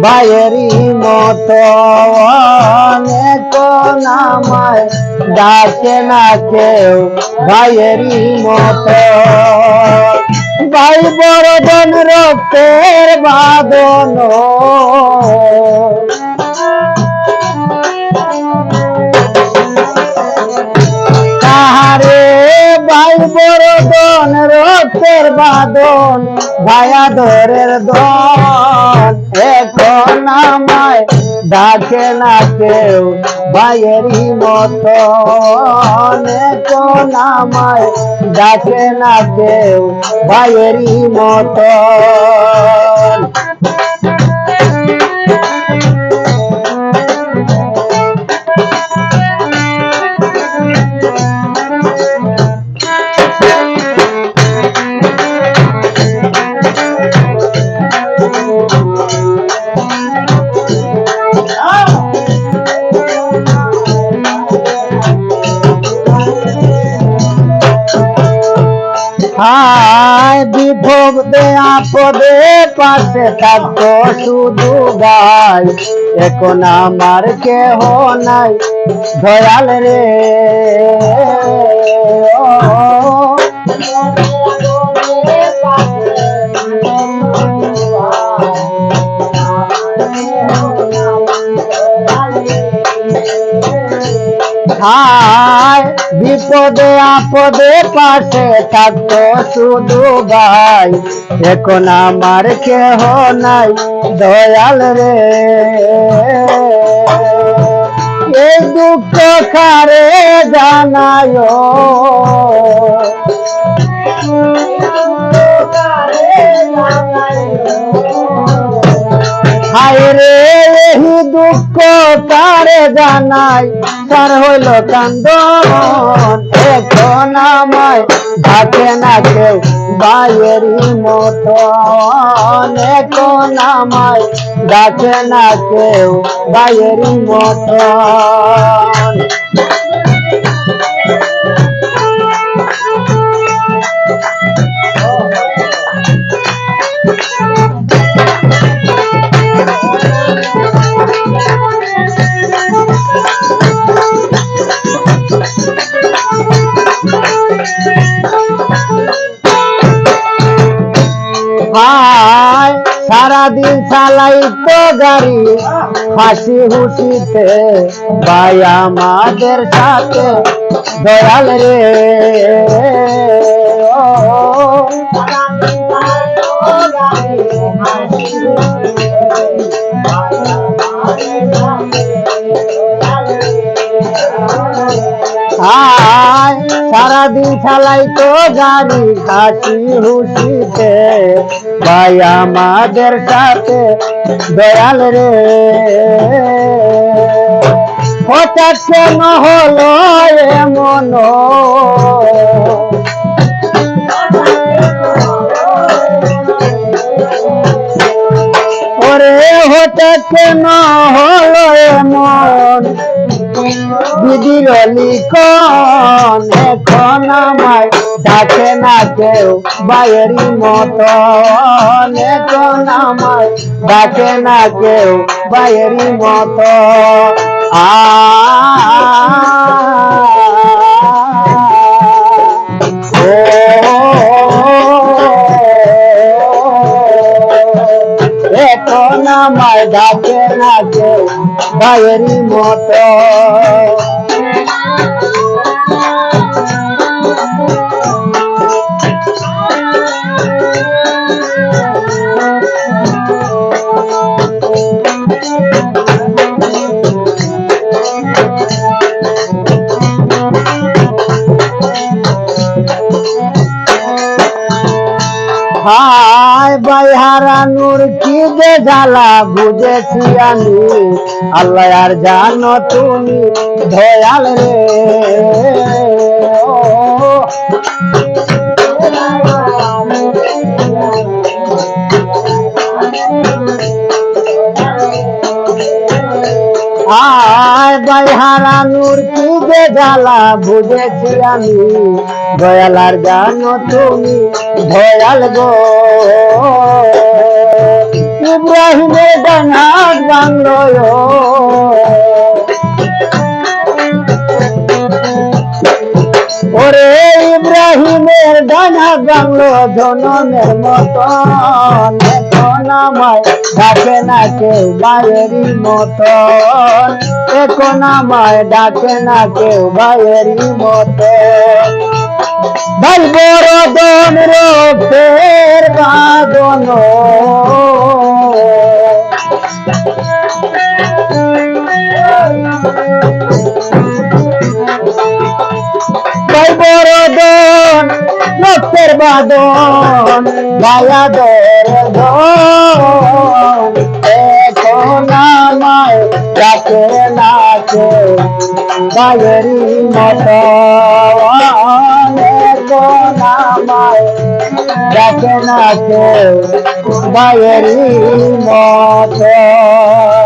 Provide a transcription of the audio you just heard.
ভাইয়েরই মতো অনেক নামায় ডাকে না কেউ ভাইয়েরই মতো। ভাই বড়জন রক্তের বাঁধন, তাহারে ভাই বড়জন রক্তের বাঁধন, ভায়া ধরের দন এখন আমায় ডাকে না কেউ ভাইয়েরই মতো এখন আমায় ডাকে না কেউ ভাইয়েরই মতো। হায় বিপদে আপদে পাশে থাকতো শুধু গাই, এখন আমার কেহ নাই দয়াল রে। হায় বিপদে আপদে পাশে থাকতো শুধু ভাই, এখন আমার কেহ নাই দয়াল রে। এই দুঃখ কারে জানায়, হায় রে এই দুঃখ কারে জানাই, তার হইল কান্দন এখন আমায় ডাকে না কেউ ভাইয়েরই মতন, এখন আমায় ডাকে না কেউ ভাইয়েরই মতন। হায় সারাদিন চালাইতো গাড়ি হাসি খুশিতে ভাই আমাদের সাথে দয়াল রে। হায় সারাদিন চালাইতো গাড়ি হাসি খুশিতে ভাই আমাদের সাথে দয়াল রে। হঠাৎ কেন হলো এমন, ওরে হঠাৎ কেন হলো এমন বিধির লিখন, এখন আমায় ডাকে না কেউ ভাইয়েরই মতন, এখন আমায় ডাকে না কেউ ভাইয়েরই মতো। এখন আমায় ডাকে না কেউ ভাইয়েরই মতো। হায় ভাই হারানোর কি যে জ্বালা বুঝেছি আমি, আল্লাহ আর জানো তুমি দয়াল রে। হায় ভাই হারানোর কি যে জ্বালা বুঝেছি আমি, দয়াল আর জানো তুমি দয়াল গো। ইব্রাহিমের ডানা বাংলো ওরে ইব্রাহিমের ডানা বাংলো জনমের মতন এখন আমায় ডাকে না কেউ ভাইয়েরই মতন এখন আমায় ডাকে না কেউ ভাইয়েরই মতন ভাই বড় দন রক্তের বাঁধন ভাই বড় দন রক্তের বাঁধন ভাইয়াদের ধন এখন আমায় ডাকে না কেউ ভাইয়েরই মতন এখন আমায় ডাকে না কেউ ভাইয়েরই মতন